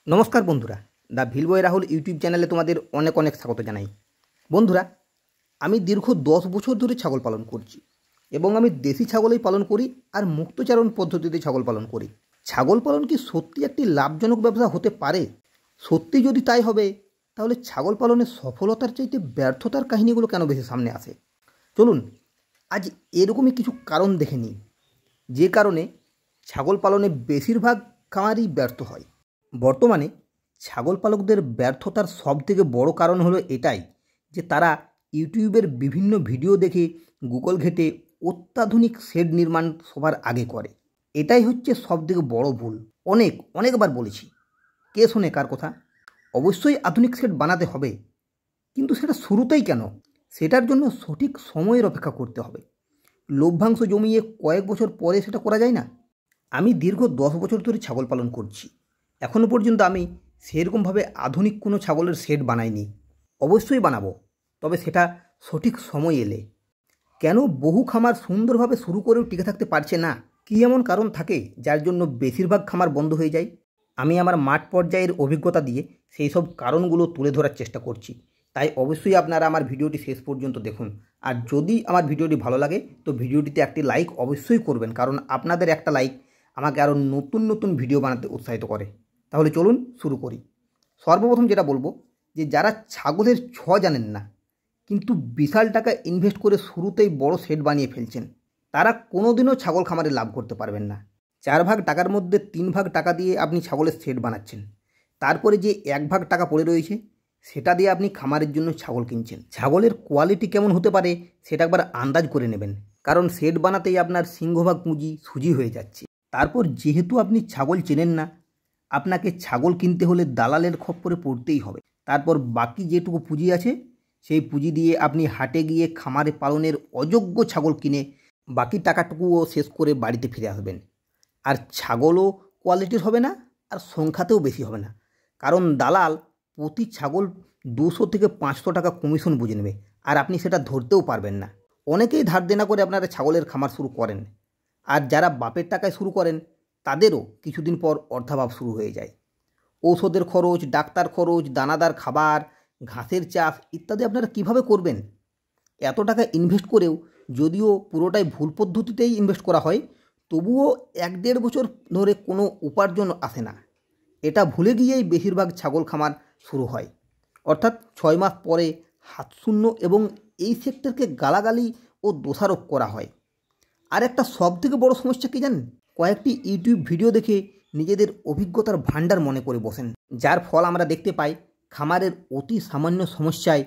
নমস্কার বন্ধুরা, the ভিলবয় Rahul YouTube চ্যানেলে তোমাদের অনেক অনেক স্বাগত জানাই। বন্ধুরা, আমি দীর্ঘ 10 বছর ধরে ছাগল পালন করছি এবং আমি দেশি ছাগলই পালন করি আর মুক্তচারণ পদ্ধতিতে ছাগল পালন করি। ছাগল পালন কি সত্যি একটি লাভজনক ব্যবসা হতে পারে? সত্যি যদি তাই হবে, তাহলে ছাগল পালনের সফলতার চাইতে ব্যর্থতার কাহিনীগুলো কেন বেশি সামনে আসে? চলুন আজ এরকমই কিছু কারণ দেখে নিই, যে কারণে ছাগল পালনে বেশিরভাগ খামারই ব্যর্থ হয়। বর্তমানে ছাগল পালকদের ব্যর্থতার সবথেকে বড় কারণ হলো এটাই যে তারা ইউটিউবের বিভিন্ন ভিডিও দেখে গুগল ঘেঁটে অত্যাধুনিক শেড নির্মাণ সবার আগে করে। এটাই হচ্ছে সবথেকে বড় ভুল। অনেকবার বলেছি, কে শোনে কার কথা? অবশ্যই আধুনিক শেড বানাতে হবে, কিন্তু সেটা শুরুতেই কেন? সেটার জন্য সঠিক সময়ের অপেক্ষা করতে হবে। লভ্যাংশ জমিয়ে কয়েক বছর পরে সেটা করা যায় না? আমি দীর্ঘ 10 বছর ধরে ছাগল পালন করছি। এখনও পর্যন্ত আমি সেরকমভাবে আধুনিক কোনো ছাগলের শেড বানাইনি। অবশ্যই বানাবো, তবে সেটা সঠিক সময় এলে। কেন বহু খামার সুন্দরভাবে শুরু করেও টিকে থাকতে পারছে না? কী এমন কারণ থাকে যার জন্য বেশিরভাগ খামার বন্ধ হয়ে যায়? আমি আমার মাঠ পর্যায়ের অভিজ্ঞতা দিয়ে সেই সব কারণগুলো তুলে ধরার চেষ্টা করছি। তাই অবশ্যই আপনারা আমার ভিডিওটি শেষ পর্যন্ত দেখুন। আর যদি আমার ভিডিওটি ভালো লাগে তো ভিডিওটিতে একটি লাইক অবশ্যই করবেন, কারণ আপনাদের একটা লাইক আমাকে আরও নতুন ভিডিও বানাতে উৎসাহিত করে। তাহলে চলুন শুরু করি। সর্বপ্রথম যেটা বলবো, যে যারা ছাগলের জানেন না কিন্তু বিশাল টাকা ইনভেস্ট করে শুরুতেই বড় শেড বানিয়ে ফেলছেন, তারা কোনোদিনও ছাগল খামারে লাভ করতে পারবেন না। 4 ভাগ টাকার মধ্যে 3 ভাগ টাকা দিয়ে আপনি ছাগলের শেড বানাচ্ছেন, তারপরে যে 1 ভাগ টাকা পড়ে রয়েছে সেটা দিয়ে আপনি খামারের জন্য ছাগল কিনছেন। ছাগলের কোয়ালিটি কেমন হতে পারে সেটা একবার আন্দাজ করে নেবেন, কারণ শেড বানাতেই আপনার সিংহভাগ পুঁজি সুজি হয়ে যাচ্ছে। তারপর যেহেতু আপনি ছাগল চেনেন না, আপনাকে ছাগল কিনতে হলে দালালের খপ্পরে পড়তেই হবে। তারপর বাকি যেটুকু পুঁজি আছে সেই পুঁজি দিয়ে আপনি হাটে গিয়ে খামারে পালনের অযোগ্য ছাগল কিনে বাকি টাকাটুকুও শেষ করে বাড়িতে ফিরে আসবেন। আর ছাগলও কোয়ালিটির হবে না, আর সংখ্যাতেও বেশি হবে না, কারণ দালাল প্রতি ছাগল 200 থেকে 500 টাকা কমিশন বুঝে নেবে, আর আপনি সেটা ধরতেও পারবেন না। অনেকেই ধার দেনা করে আপনারা ছাগলের খামার শুরু করেন, আর যারা বাপের টাকায় শুরু করেন তাদেরও কিছুদিন পর অর্থাভাব শুরু হয়ে যায়। ঔষধের খরচ, ডাক্তার খরচ, দানাদার খাবার, ঘাসের চাষ ইত্যাদি আপনারা কিভাবে করবেন? এত টাকা ইনভেস্ট করেও যদিও পুরোটাই ভুল পদ্ধতিতেই ইনভেস্ট করা হয়, তবুও 1-1.5 বছর ধরে কোনো উপার্জন আসে না। এটা ভুলে গিয়েই বেশিরভাগ ছাগল খামার শুরু হয়, অর্থাৎ 6 মাস পরে হাতশূন্য, এবং এই সেক্টরকে গালাগালি ও দোষারোপ করা হয়। আর একটা সবথেকে বড় সমস্যা কী জানেন? কয়েকটি ইউটিউব ভিডিও দেখে নিজেদের অভিজ্ঞতার ভাণ্ডার মনে করে বসেন, যার ফল আমরা দেখতে পাই খামারের অতি সামান্য সমস্যায়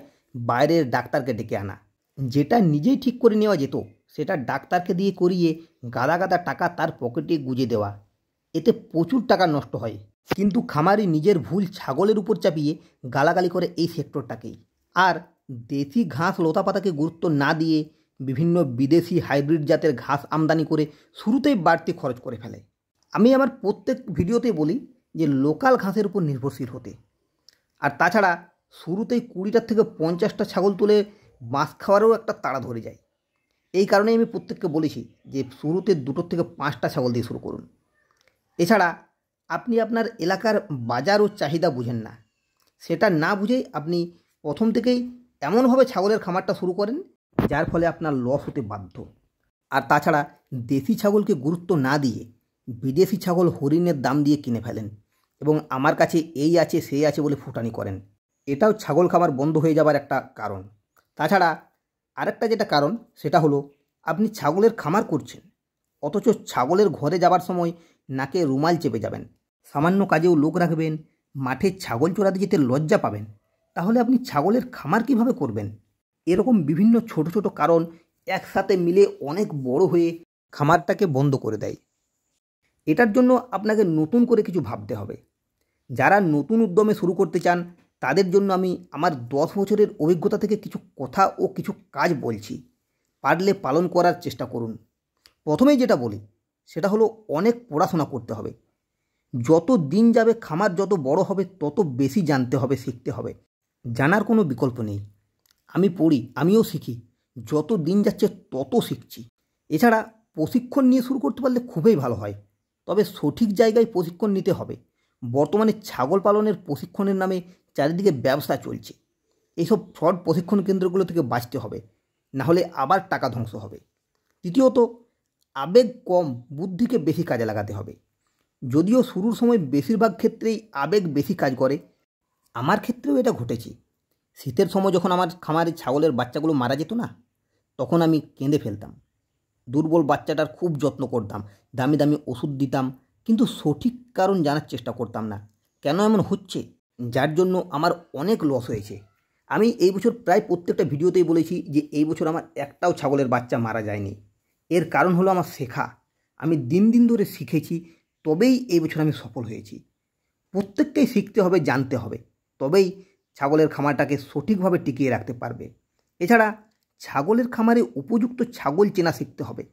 বাইরের ডাক্তারকে ডেকে আনা। যেটা নিজেই ঠিক করে নেওয়া যেত সেটা ডাক্তারকে দিয়ে করিয়ে গাদা টাকা তার পকেটে গুঁজে দেওয়া। এতে প্রচুর টাকা নষ্ট হয়, কিন্তু খামারি নিজের ভুল ছাগলের উপর চাপিয়ে গালাগালি করে এই সেক্টরটাকেই। আর দেশি ঘাস লতাপাতাকে গুরুত্ব না দিয়ে বিভিন্ন বিদেশি হাইব্রিড জাতের ঘাস আমদানি করে শুরুতেই বাড়তি খরচ করে ফেলে। আমি আমার প্রত্যেক ভিডিওতে বলি যে লোকাল ঘাসের উপর নির্ভরশীল হতে। আর তাছাড়া শুরুতেই 20টা থেকে 50টা ছাগল তুলে বাঁশ খাওয়ারও একটা তাড়া ধরে যায়। এই কারণেই আমি প্রত্যেককে বলেছি যে শুরুতে 2 থেকে 5টা ছাগল দিয়ে শুরু করুন। এছাড়া আপনি আপনার এলাকার বাজার ও চাহিদা বুঝেন না, সেটা না বুঝেই আপনি প্রথম থেকেই এমনভাবে ছাগলের খামারটা শুরু করেন যার ফলে আপনার লস হতে বাধ্য। আর তাছাড়া দেশি ছাগলকে গুরুত্ব না দিয়ে বিদেশি ছাগল হরিণের দাম দিয়ে কিনে ফেলেন এবং আমার কাছে এই আছে সেই আছে বলে ফুটানি করেন। এটাও ছাগল খামার বন্ধ হয়ে যাবার একটা কারণ। তাছাড়া আরেকটা যেটা কারণ সেটা হলো, আপনি ছাগলের খামার করছেন অথচ ছাগলের ঘরে যাবার সময় নাকে রুমাল চেপে যাবেন, সামান্য কাজেও লোক রাখবেন, মাঠে ছাগল চড়াতে যেতে লজ্জা পাবেন, তাহলে আপনি ছাগলের খামার কিভাবে করবেন? এরকম বিভিন্ন ছোট কারণ একসাথে মিলে অনেক বড় হয়ে খামারটাকে বন্ধ করে দেয়। এটার জন্য আপনাকে নতুন করে কিছু ভাবতে হবে। যারা নতুন উদ্যমে শুরু করতে চান তাদের জন্য আমি আমার 10 বছরের অভিজ্ঞতা থেকে কিছু কথা ও কিছু কাজ বলছি, পারলে পালন করার চেষ্টা করুন। প্রথমেই যেটা বলি সেটা হলো, অনেক পড়াশোনা করতে হবে। যত দিন যাবে খামার যত বড় হবে তত বেশি জানতে হবে, শিখতে হবে। জানার কোনো বিকল্প নেই। আমি পড়ি, আমিও শিখি, যত দিন যাচ্ছে তত শিখছি। এছাড়া প্রশিক্ষণ নিয়ে শুরু করতে পারলে খুবই ভালো হয়, তবে সঠিক জায়গায় প্রশিক্ষণ নিতে হবে। বর্তমানে ছাগল পালনের প্রশিক্ষণের নামে চারিদিকে ব্যবসা চলছে। এইসব ফ্রড প্রশিক্ষণ কেন্দ্রগুলো থেকে বাঁচতে হবে, নাহলে আবার টাকা ধ্বংস হবে। তৃতীয়ত, আবেগ কম, বুদ্ধিকে বেশি কাজে লাগাতে হবে। যদিও শুরুর সময় বেশিরভাগ ক্ষেত্রেই আবেগ বেশি কাজ করে, আমার ক্ষেত্রেও এটা ঘটেছে। শীতের সময় যখন আমার খামারে ছাগলের বাচ্চাগুলো মারা যেত না, তখন আমি কেঁদে ফেলতাম। দুর্বল বাচ্চাটার খুব যত্ন করতাম, দামি দামি ওষুধ দিতাম, কিন্তু সঠিক কারণ জানার চেষ্টা করতাম না কেন এমন হচ্ছে, যার জন্য আমার অনেক লস হয়েছে। আমি এই বছর প্রায় প্রত্যেকটা ভিডিওতেই বলেছি যে এই বছর আমার একটাও ছাগলের বাচ্চা মারা যায়নি। এর কারণ হলো আমার শেখা। আমি দিন দিন ধরে শিখেছি, তবেই এই বছর আমি সফল হয়েছি। প্রত্যেকটাই শিখতে হবে, জানতে হবে, তবেই ছাগলের খামারটাকে সঠিকভাবে টিকিয়ে রাখতে পারবে। এছাড়া ছাগলের খামারে উপযুক্ত ছাগল চেনা শিখতে হবে,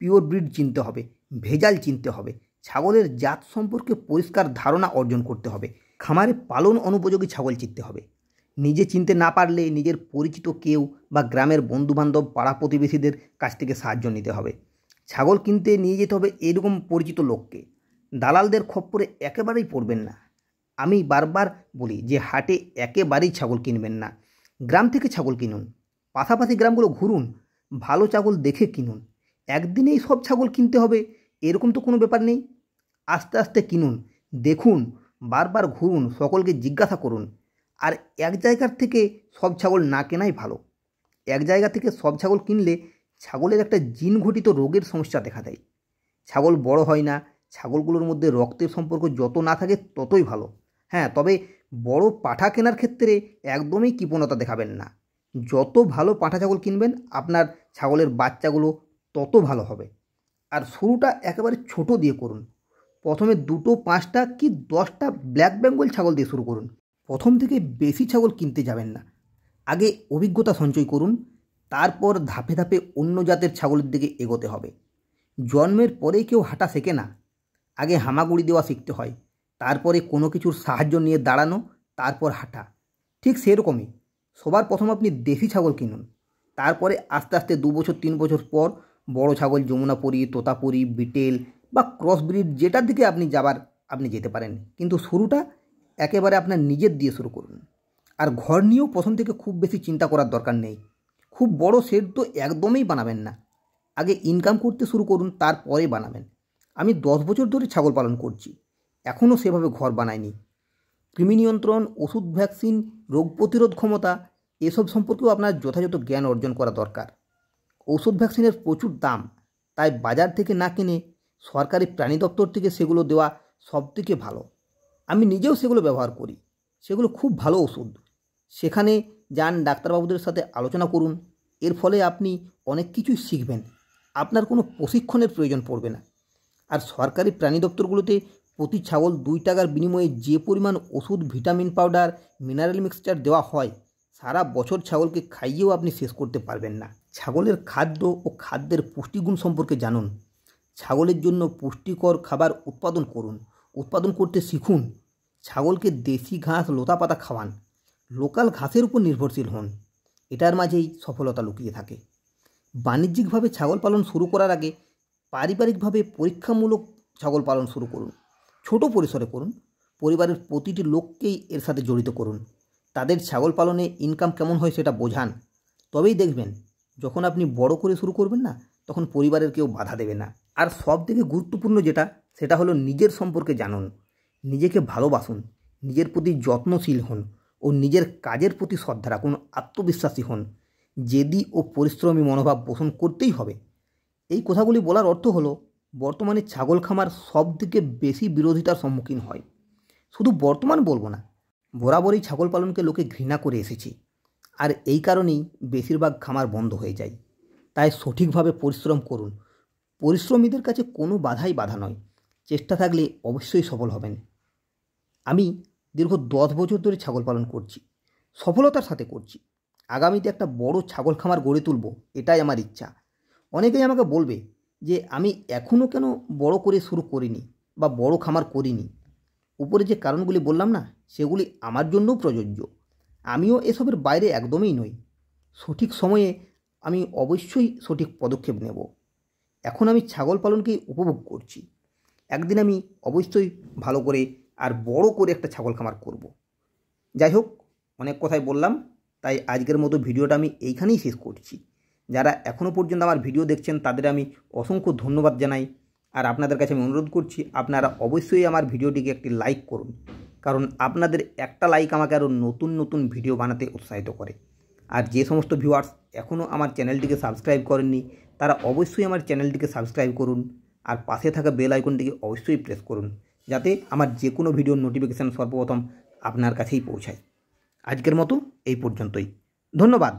পিওর ব্রিড চিনতে হবে, ভেজাল চিনতে হবে, ছাগলের জাত সম্পর্কে পরিষ্কার ধারণা অর্জন করতে হবে, খামারে পালন অনুপযোগী ছাগল চিনতে হবে। নিজে চিনতে না পারলে নিজের পরিচিত কেউ বা গ্রামের বন্ধুবান্ধব, পাড়া প্রতিবেশীদের কাছ থেকে সাহায্য নিতে হবে। ছাগল কিনতে নিয়ে যেতে হবে এরকম পরিচিত লোককে। দালালদের খপ্পরে একেবারেই পড়বেন না। আমি বারবার বলি যে হাটে একেবারেই ছাগল কিনবেন না, গ্রাম থেকে ছাগল কিনুন, পাশাপাশি গ্রামগুলো ঘুরুন, ভালো ছাগল দেখে কিনুন। একদিনেই সব ছাগল কিনতে হবে এরকম তো কোনো ব্যাপার নেই। আস্তে আস্তে কিনুন, দেখুন, বারবার ঘুরুন, সকলকে জিজ্ঞাসা করুন। আর এক জায়গার থেকে সব ছাগল না কেনাই ভালো। এক জায়গা থেকে সব ছাগল কিনলে ছাগলের একটা জিন ঘটিত রোগের সমস্যা দেখা দেয়। ছাগল বড় হয় না, ছাগলগুলোর মধ্যে রক্তের সম্পর্ক যত না থাকে ততই ভালো। হ্যাঁ, তবে বড় পাঠা কেনার ক্ষেত্রে একদমই কৃপণতা দেখাবেন না। যত ভালো পাঠা ছাগল কিনবেন আপনার ছাগলের বাচ্চাগুলো তত ভালো হবে। আর শুরুটা একেবারে ছোট দিয়ে করুন। প্রথমে 2টো, 5টা কি 10টা ব্ল্যাক বেঙ্গল ছাগল দিয়ে শুরু করুন। প্রথম থেকে বেশি ছাগল কিনতে যাবেন না, আগে অভিজ্ঞতা সঞ্চয় করুন, তারপর ধাপে ধাপে অন্য জাতের ছাগলের দিকে এগোতে হবে। জন্মের পরেই কেউ হাঁটা শেখে না, আগে হামাগুড়ি দেওয়া শিখতে হয়, তারপরে কোনো কিছুর সাহায্য নিয়ে দাঁড়ানো, তারপর হাঁটা। ঠিক সেরকমই সবার প্রথম আপনি দেশি ছাগল কিনুন, তারপরে আস্তে আস্তে 2 বছর 3 বছর পর বড় ছাগল, যমুনাপুরি, তোতাপুরি, বিটেল বা ক্রস ব্রিড যেটার দিকে আপনি যাবার আপনি যেতে পারেন, কিন্তু শুরুটা একেবারে আপনার নিজের দিয়ে শুরু করুন। আর ঘর নিয়েও প্রথম থেকে খুব বেশি চিন্তা করার দরকার নেই। খুব বড় শেড তো একদমই বানাবেন না, আগে ইনকাম করতে শুরু করুন, তারপরে বানাবেন। আমি 10 বছর ধরে ছাগল পালন করছি, এখনও সেভাবে ঘর বানাইনি। কৃমি নিয়ন্ত্রণ, ওষুধ, ভ্যাকসিন, রোগ প্রতিরোধ ক্ষমতা এসব সম্পর্কেও আপনার যথাযথ জ্ঞান অর্জন করা দরকার। ওষুধ ভ্যাকসিনের প্রচুর দাম, তাই বাজার থেকে না কিনে সরকারি প্রাণী দপ্তর থেকে সেগুলো দেওয়া সবথেকে ভালো। আমি নিজেও সেগুলো ব্যবহার করি, সেগুলো খুব ভালো ওষুধ। সেখানে যান, ডাক্তারবাবুদের সাথে আলোচনা করুন, এর ফলে আপনি অনেক কিছুই শিখবেন, আপনার কোনো প্রশিক্ষণের প্রয়োজন পড়বে না। আর সরকারি প্রাণী দপ্তরগুলোতে প্রতি ছাগল 2 টাকার বিনিময়ে যে পরিমাণ ওষুধ, ভিটামিন পাউডার, মিনারেল মিক্সচার দেওয়া হয়, সারা বছর ছাগলকে খাইয়েও আপনি শেষ করতে পারবেন না। ছাগলের খাদ্য ও খাদ্যের পুষ্টিগুণ সম্পর্কে জানুন, ছাগলের জন্য পুষ্টিকর খাবার উৎপাদন করুন, উৎপাদন করতে শিখুন। ছাগলকে দেশি ঘাস, লতাপাতা খাওয়ান, লোকাল ঘাসের উপর নির্ভরশীল হন। এটার মাঝেই সফলতা লুকিয়ে থাকে। বাণিজ্যিকভাবে ছাগল পালন শুরু করার আগে পারিবারিকভাবে পরীক্ষামূলক ছাগল পালন শুরু করুন। ছোট পরিসরে করুন, পরিবারের প্রতিটি লোককেই এর সাথে জড়িত করুন। তাদের ছাগল পালনে ইনকাম কেমন হয় সেটা বোঝান, তবেই দেখবেন যখন আপনি বড় করে শুরু করবেন না, তখন পরিবারের কেউ বাধা দেবে না। আর সব থেকে গুরুত্বপূর্ণ যেটা, সেটা হলো নিজের সম্পর্কে জানুন, নিজেকে ভালোবাসুন, নিজের প্রতি যত্নশীল হন ও নিজের কাজের প্রতি শ্রদ্ধা রাখুন, আত্মবিশ্বাসী হন। জেদি ও পরিশ্রমী মনোভাব পোষণ করতেই হবে। এই কথাগুলি বলার অর্থ হলো বর্তমানে ছাগল খামার সব থেকে বেশি বিরোধিতার সম্মুখীন হয়। শুধু বর্তমান বলবো না, বরাবরই ছাগল পালনকে লোকে ঘৃণা করে এসেছে, আর এই কারণেই বেশিরভাগ খামার বন্ধ হয়ে যায়। তাই সঠিকভাবে পরিশ্রম করুন। পরিশ্রমীদের কাছে কোনো বাধাই বাধা নয়, চেষ্টা থাকলে অবশ্যই সফল হবেন। আমি দীর্ঘ 10 বছর ধরে ছাগল পালন করছি, সফলতার সাথে করছি। আগামীতে একটা বড় ছাগল খামার গড়ে তুলব, এটাই আমার ইচ্ছা। অনেকেই আমাকে বলবে যে আমি এখনও কেন বড় করে শুরু করিনি বা বড় খামার করিনি। উপরে যে কারণগুলি বললাম না, সেগুলি আমার জন্যও প্রযোজ্য। আমিও এসবের বাইরে একদমই নই। সঠিক সময়ে আমি অবশ্যই সঠিক পদক্ষেপ নেব। এখন আমি ছাগল পালনকেই উপভোগ করছি, একদিন আমি অবশ্যই ভালো করে আর বড় করে একটা ছাগল খামার করব। যাই হোক, অনেক কথাই বললাম, তাই আজকের মতো ভিডিওটা আমি এইখানেই শেষ করছি। যারা এখনও পর্যন্ত আমার ভিডিও দেখছেন তাদের আমি অসংখ্য ধন্যবাদ জানাই। আর আপনাদের কাছে আমি অনুরোধ করছি, আপনারা অবশ্যই আমার ভিডিওটিকে একটি লাইক করুন, কারণ আপনাদের একটা লাইক আমাকে আরও নতুন নতুন ভিডিও বানাতে উৎসাহিত করে। আর যে সমস্ত ভিউয়ার্স এখনও আমার চ্যানেলটিকে সাবস্ক্রাইব করেননি তারা অবশ্যই আমার চ্যানেলটিকে সাবস্ক্রাইব করুন, আর পাশে থাকা বেল আইকনটিকে অবশ্যই প্রেস করুন, যাতে আমার যে কোনো ভিডিওর নোটিফিকেশান সর্বপ্রথম আপনার কাছেই পৌঁছায়। আজকের মতো এই পর্যন্তই। ধন্যবাদ।